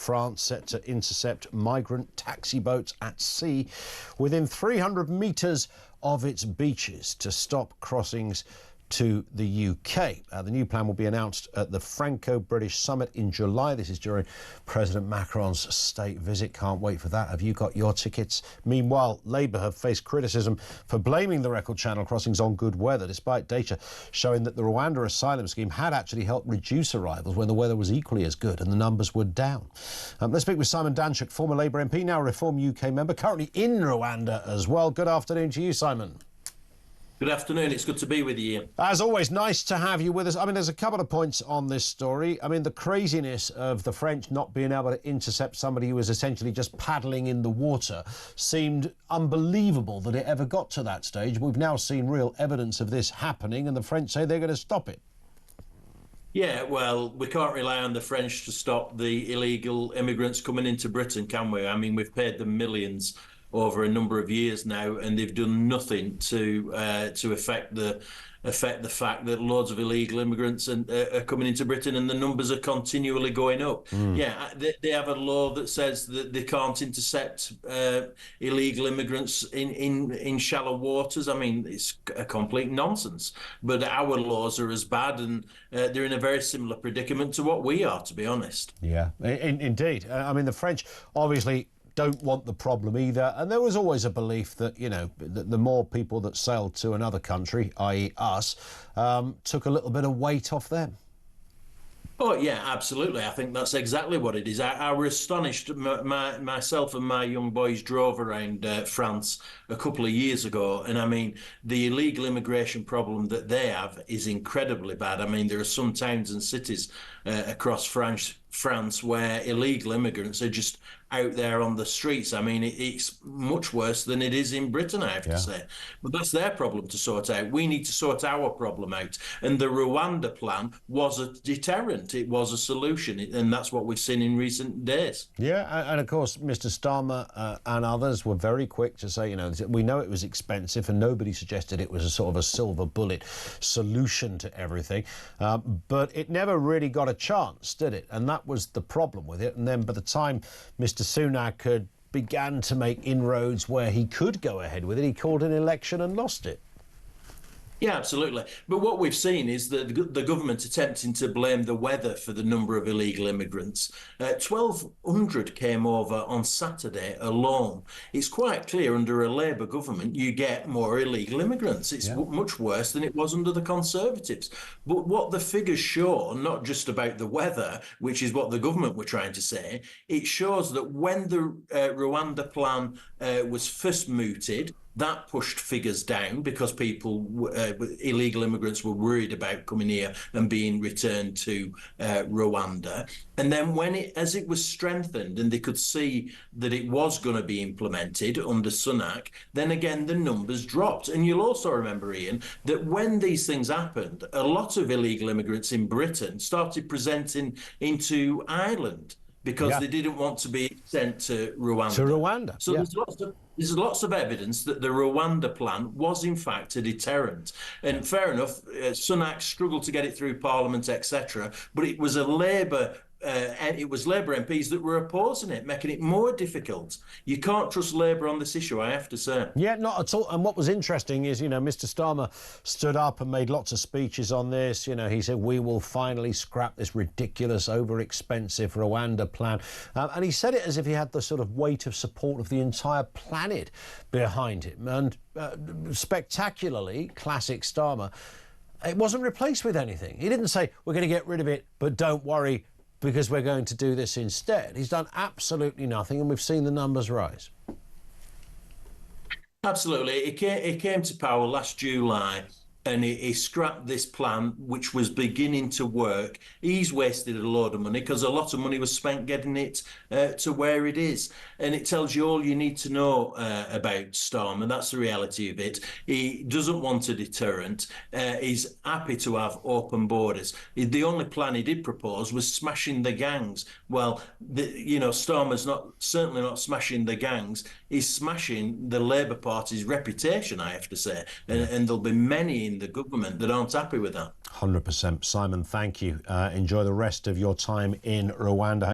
France set to intercept migrant taxi boats at sea within 300 metres of its beaches to stop crossings to the UK. The new plan will be announced at the Franco-British summit in July. This is during President Macron's state visit. Can't wait for that. Have you got your tickets? Meanwhile, Labour have faced criticism for blaming the record channel crossings on good weather, despite data showing that the Rwanda asylum scheme had actually helped reduce arrivals when the weather was equally as good and the numbers were down. Let's speak with Simon Danczuk, former Labour MP, now Reform UK member, currently in Rwanda as well. Good afternoon to you, Simon. Good afternoon. It's good to be with you. As always, nice to have you with us. I mean, there's a couple of points on this story. I mean, the craziness of the French not being able to intercept somebody who was essentially just paddling in the water seemed unbelievable that it ever got to that stage. We've now seen real evidence of this happening, and the French say they're going to stop it. Yeah, well, we can't rely on the French to stop the illegal immigrants coming into Britain, can we? I mean, we've paid them millions over a number of years now, and they've done nothing to affect the fact that loads of illegal immigrants are coming into Britain, and the numbers are continually going up. Yeah, they have a law that says that they can't intercept illegal immigrants in shallow waters. I mean, it's a complete nonsense. But our laws are as bad, and they're in a very similar predicament to what we are, to be honest. Yeah, indeed. I mean, the French obviously don't want the problem either, and there was always a belief that, you know, the more people that sailed to another country, i.e. us, took a little bit of weight off them. Oh, yeah, absolutely. I think that's exactly what it is. I was astonished. Myself and my young boys drove around France a couple of years ago, and I mean, the illegal immigration problem that they have is incredibly bad. I mean, there are some towns and cities across France where illegal immigrants are just out there on the streets. I mean, it's much worse than it is in Britain, I have to say. But that's their problem to sort out. We need to sort our problem out. And the Rwanda plan was a deterrent. It was a solution. And that's what we've seen in recent days. Yeah, and of course, Mr. Starmer and others were very quick to say, you know, we know it was expensive, and nobody suggested it was a sort of a silver bullet solution to everything. But it never really got a chance, did it? And that was the problem with it. And then by the time Mr. Sunak had began to make inroads where he could go ahead with it, he called an election and lost it. Yeah, absolutely. But what we've seen is that the government attempting to blame the weather for the number of illegal immigrants. 1,200 came over on Saturday alone. It's quite clear under a Labour government you get more illegal immigrants. It's much worse than it was under the Conservatives. But what the figures show, not just about the weather, which is what the government were trying to say, it shows that when the Rwanda plan was first mooted, that pushed figures down because illegal immigrants were worried about coming here and being returned to Rwanda. And then as it was strengthened and they could see that it was going to be implemented under Sunak, then again the numbers dropped. And you'll also remember, Ian, that when these things happened, a lot of illegal immigrants in Britain started presenting into Ireland because they didn't want to be sent to Rwanda. So there's lots of evidence that the Rwanda plan was in fact a deterrent. And fair enough, Sunak struggled to get it through Parliament, etc. But it was Labour MPs that were opposing it, making it more difficult. You can't trust Labour on this issue, I have to say. Yeah, not at all. And what was interesting is, you know, Mr. Starmer stood up and made lots of speeches on this. You know, he said, we will finally scrap this ridiculous, over-expensive Rwanda plan. And he said it as if he had the sort of weight of support of the entire planet behind him. And spectacularly, classic Starmer, it wasn't replaced with anything. He didn't say, we're going to get rid of it, but don't worry, because we're going to do this instead. He's done absolutely nothing, and we've seen the numbers rise. Absolutely. He came to power last July, and he scrapped this plan, which was beginning to work. He's wasted a load of money because a lot of money was spent getting it to where it is. And it tells you all you need to know about Starmer. That's the reality of it. He doesn't want a deterrent. He's happy to have open borders. The only plan he did propose was smashing the gangs. Well, Starmer's certainly not smashing the gangs. He's smashing the Labour Party's reputation, I have to say. And there'll be many in the government that aren't happy with that. 100%. Simon, thank you. Enjoy the rest of your time in Rwanda.